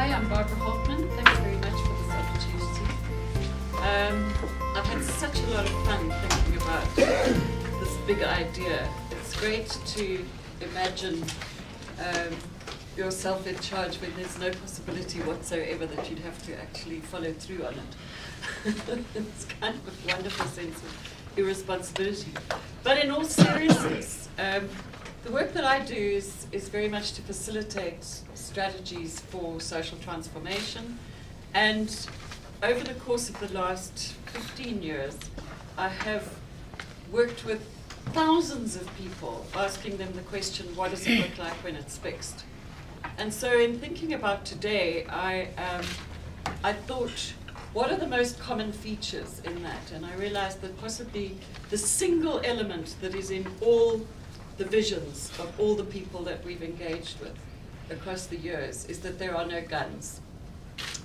Hi, I'm Barbara Holtmann. Thank you very much for this opportunity. I've had such a lot of fun thinking about this big idea. It's great to imagine yourself in charge when there's no possibility whatsoever that you'd have to actually follow through on it. It's kind of a wonderful sense of irresponsibility. But in all seriousness, the work that I do is very much to facilitate strategies for social transformation. And over the course of the last 15 years, I have worked with thousands of people, asking them the question, what does it look like when it's fixed? And so in thinking about today, I thought, what are the most common features in that? And I realized that possibly the single element that is in all the visions of all the people that we've engaged with across the years is that there are no guns.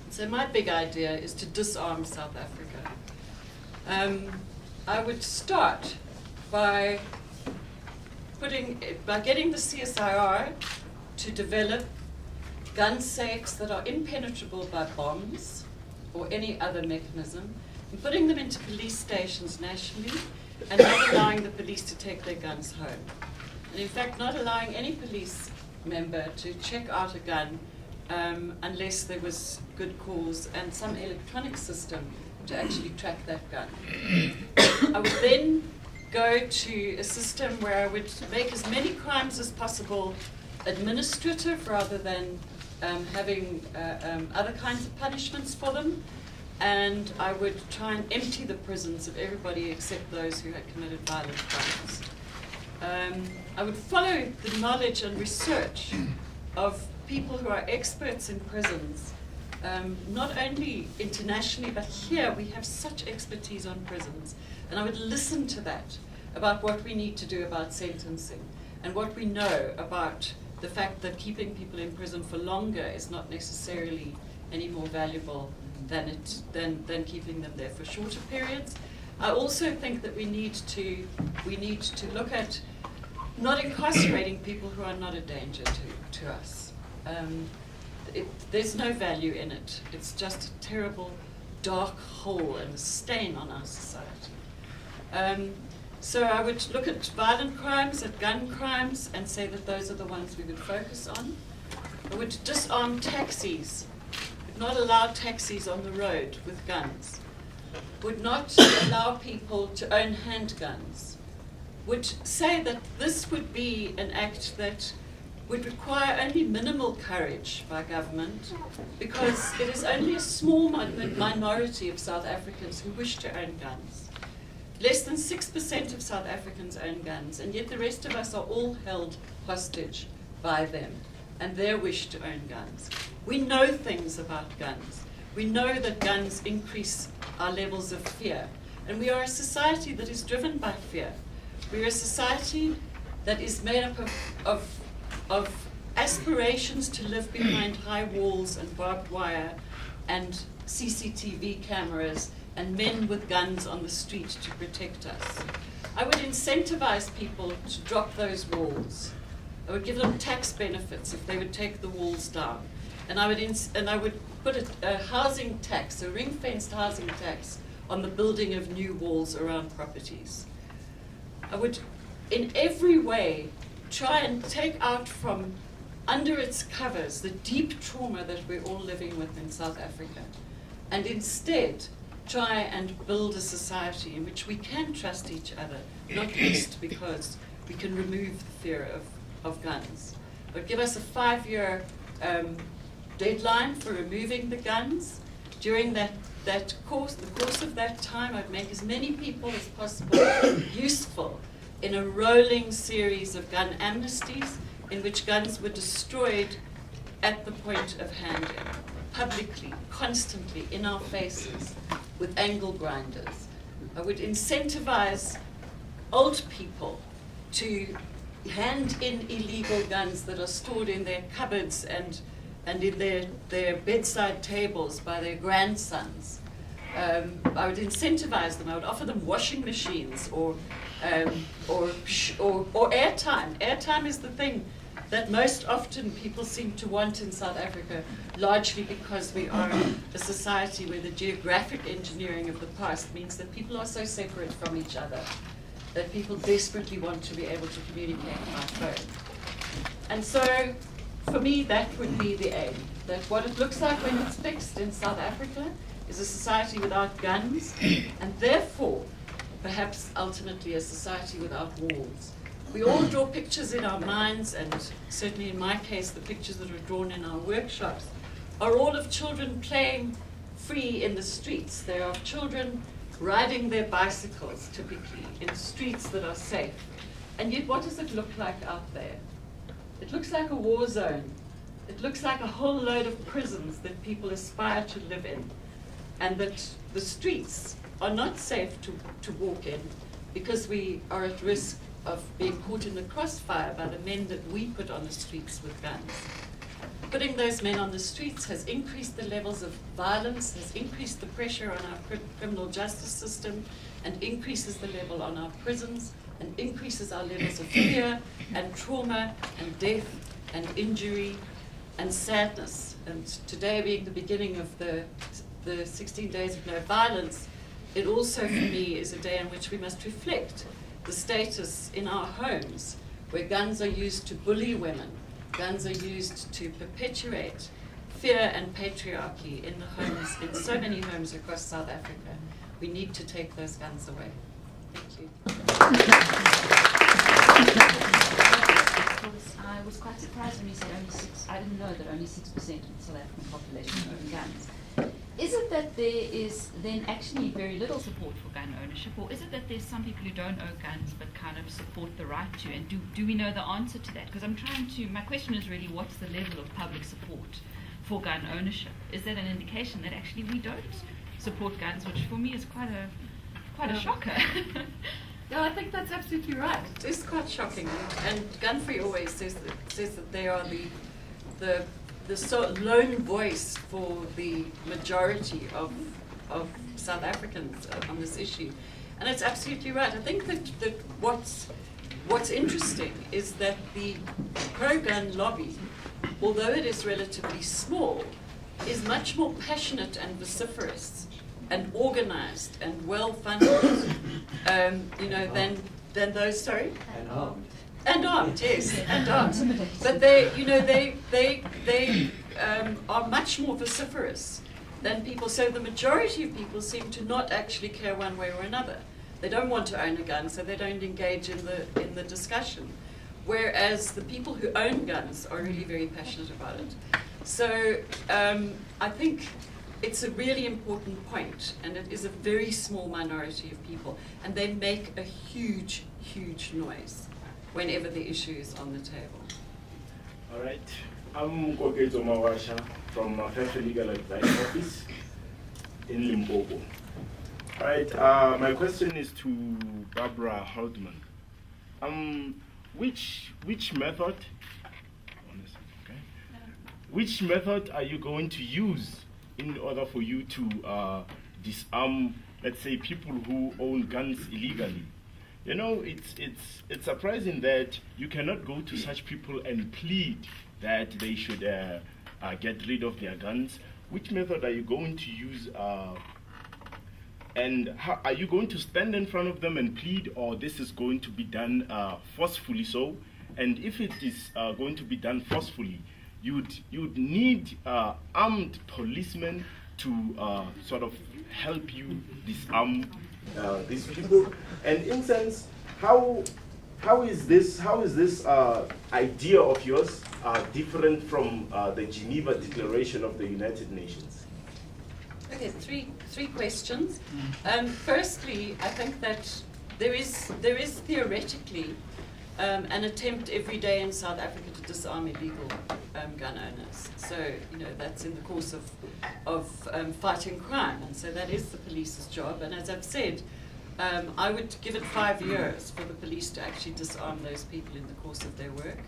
So my big idea is to disarm South Africa. I would start by getting the CSIR to develop gun safes that are impenetrable by bombs or any other mechanism, and putting them into police stations nationally and not allowing the police to take their guns home. And in fact, not allowing any police member to check out a gun unless there was good cause and some electronic system to actually track that gun. I would then go to a system where I would make as many crimes as possible administrative rather than having other kinds of punishments for them. And I would try and empty the prisons of everybody except those who had committed violent crimes. I would follow the knowledge and research of people who are experts in prisons, not only internationally, but here we have such expertise on prisons. And I would listen to that about what we need to do about sentencing and what we know about the fact that keeping people in prison for longer is not necessarily any more valuable than keeping them there for shorter periods. I also think that we need to look at not incarcerating people who are not a danger to us. There's no value in it. It's just a terrible dark hole and a stain on our society. So I would look at violent crimes, at gun crimes, and say that those are the ones we would focus on. I would disarm taxis, would not allow taxis on the road with guns, would not allow people to own handguns, would say that this would be an act that would require only minimal courage by government because it is only a small minority of South Africans who wish to own guns. Less than 6% of South Africans own guns, and yet the rest of us are all held hostage by them and their wish to own guns. We know things about guns. We know that guns increase our levels of fear, and we are a society that is driven by fear. We are a society that is made up of aspirations to live behind high walls and barbed wire and CCTV cameras and men with guns on the street to protect us. I would incentivize people to drop those walls. I would give them tax benefits if they would take the walls down. And I would put a housing tax, a ring-fenced housing tax, on the building of new walls around properties. I would, in every way, try and take out from under its covers the deep trauma that we're all living with in South Africa, and instead try and build a society in which we can trust each other, not least because we can remove the fear of guns. But give us a 5-year deadline for removing the guns. During the course of that time, I'd make as many people as possible useful in a rolling series of gun amnesties in which guns were destroyed at the point of handing, publicly, constantly, in our faces, with angle grinders. I would incentivize old people to hand in illegal guns that are stored in their cupboards and in their bedside tables by their grandsons. I would incentivize them. I would offer them washing machines or airtime. Airtime is the thing that most often people seem to want in South Africa, largely because we are a society where the geographic engineering of the past means that people are so separate from each other that people desperately want to be able to communicate by phone. And so, for me, that would be the aim, that what it looks like when it's fixed in South Africa is a society without guns, and therefore, perhaps ultimately a society without walls. We all draw pictures in our minds, and certainly in my case, the pictures that are drawn in our workshops are all of children playing free in the streets. They are of children riding their bicycles, typically, in streets that are safe. And yet, what does it look like out there? It looks like a war zone. It looks like a whole load of prisons that people aspire to live in, and that the streets are not safe to walk in because we are at risk of being caught in the crossfire by the men that we put on the streets with guns. Putting those men on the streets has increased the levels of violence, has increased the pressure on our criminal justice system, and increases the level on our prisons, and increases our levels of fear and trauma and death and injury and sadness. And today being the beginning of the 16 days of no violence, it also for me is a day in which we must reflect the status in our homes where guns are used to bully women, guns are used to perpetuate fear and patriarchy in the homes, in so many homes across South Africa. We need to take those guns away. Thank you. I was quite surprised when you said only 6. I didn't know that only 6% of the South African population own guns. Is it that there is then actually very little support for gun ownership, or is it that there's some people who don't own guns but kind of support the right to? And do we know the answer to that? Because my question is really, what's the level of public support for gun ownership? Is that an indication that actually we don't support guns, which for me is quite a shocker? No, I think that's absolutely right. It is quite shocking, and Gun Free always says that they are the lone voice for the majority of South Africans on this issue, and it's absolutely right. I think that what's interesting is that the pro-gun lobby, although it is relatively small, is much more passionate and vociferous and organized and well-funded, than those. Sorry. And armed. And armed, yes, and armed. But they are much more vociferous than people. So the majority of people seem to not actually care one way or another. They don't want to own a gun, so they don't engage in the discussion. Whereas the people who own guns are really very passionate about it. So I think it's a really important point, and it is a very small minority of people, and they make a huge, huge noise whenever the issue is on the table. All right. I'm Kokezo Mawasha from Fair Legal Advice Office in Limpopo. All right. My question is to Barbara Holtmann. Which method? Okay. Which method are you going to use in order for you to disarm, let's say, people who own guns illegally? You know, it's surprising that you cannot go to such people and plead that they should get rid of their guns. Which method are you going to use? And how, are you going to stand in front of them and plead, or this is going to be done forcefully so? And if it is going to be done forcefully, you'd need armed policemen to sort of help you disarm these people. And in sense, how is this idea of yours different from the Geneva Declaration of the United Nations? Okay, three questions. Firstly, I think that there is theoretically an attempt every day in South Africa to disarm illegal gun owners. So, that's in the course of fighting crime, and so that is the police's job. And as I've said, I would give it 5 years for the police to actually disarm those people in the course of their work.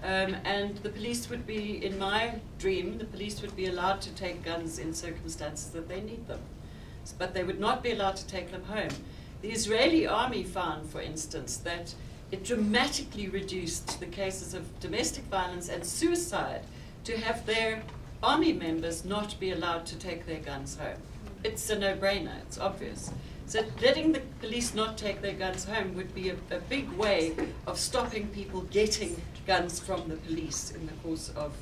And the police would be, in my dream, the police would be allowed to take guns in circumstances that they need them. But they would not be allowed to take them home. The Israeli army found, for instance, that it dramatically reduced the cases of domestic violence and suicide to have their army members not be allowed to take their guns home. It's a no-brainer, it's obvious. So letting the police not take their guns home would be a big way of stopping people getting guns from the police in the course of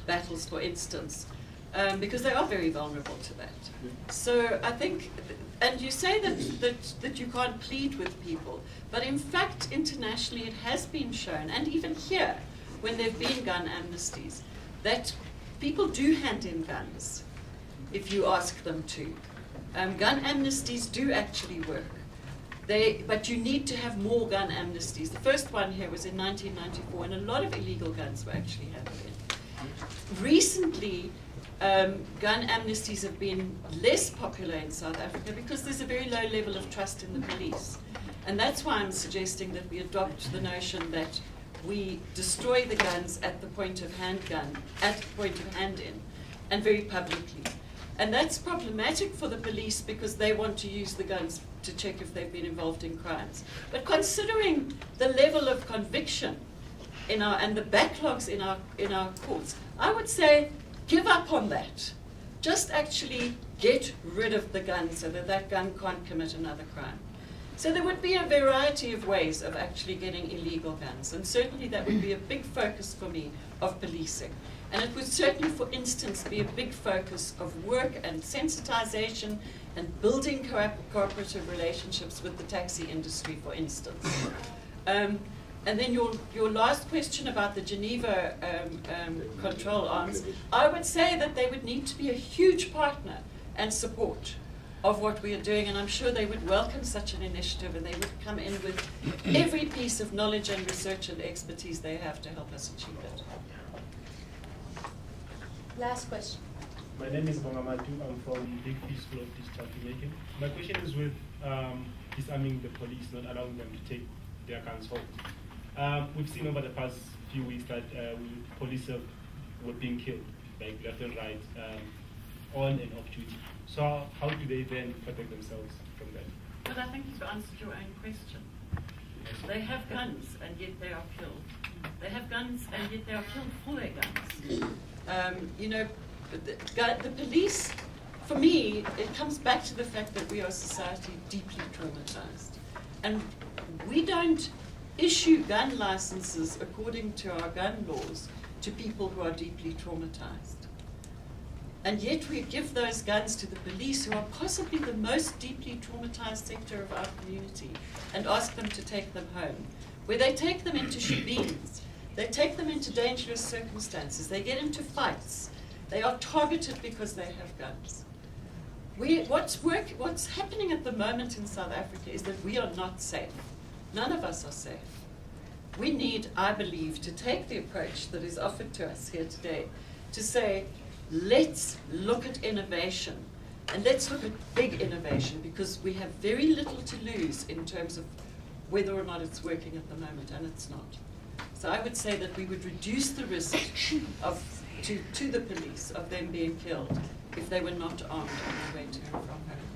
battles, for instance, because they are very vulnerable to that. So I think, and you say that you can't plead with people, but in fact internationally it has been shown, and even here, when there have been gun amnesties, that people do hand in guns if you ask them to. Gun amnesties do actually work. But you need to have more gun amnesties. The first one here was in 1994, and a lot of illegal guns were actually handed in. Recently, gun amnesties have been less popular in South Africa because there's a very low level of trust in the police. And that's why I'm suggesting that we adopt the notion that we destroy the guns at the point of handgun, at the point of hand-in, and very publicly. And that's problematic for the police because they want to use the guns to check if they've been involved in crimes. But considering the level of conviction and the backlogs in our courts, I would say give up on that. Just actually get rid of the gun so that that gun can't commit another crime. So there would be a variety of ways of actually getting illegal guns, and certainly that would be a big focus for me of policing. And it would certainly, for instance, be a big focus of work and sensitization and building cooperative relationships with the taxi industry, for instance. And then your last question about the Geneva control arms, I would say that they would need to be a huge partner and support of what we are doing, and I'm sure they would welcome such an initiative, and they would come in with every piece of knowledge and research and expertise they have to help us achieve it. Last question. My name is Bongamatu. I'm from Big Fish School of Digital Filmmaking. My question is with disarming the police, not allowing them to take their guns home. We've seen over the past few weeks that police were being killed, like left and right, on and off duty. So how do they then protect themselves from that? But I think you've answered your own question. They have guns and yet they are killed. They have guns and yet they are killed for their guns. You know, the police, for me, it comes back to the fact that we are a society deeply traumatized. And we don't issue gun licenses according to our gun laws to people who are deeply traumatized. And yet we give those guns to the police, who are possibly the most deeply traumatized sector of our community, and ask them to take them home, where they take them into shebeens. They take them into dangerous circumstances. They get into fights. They are targeted because they have guns. What's happening at the moment in South Africa is that we are not safe. None of us are safe. We need, I believe, to take the approach that is offered to us here today to say, let's look at innovation, and let's look at big innovation, because we have very little to lose in terms of whether or not it's working at the moment, and it's not. So I would say that we would reduce the risk to the police of them being killed if they were not armed on their way to and from home.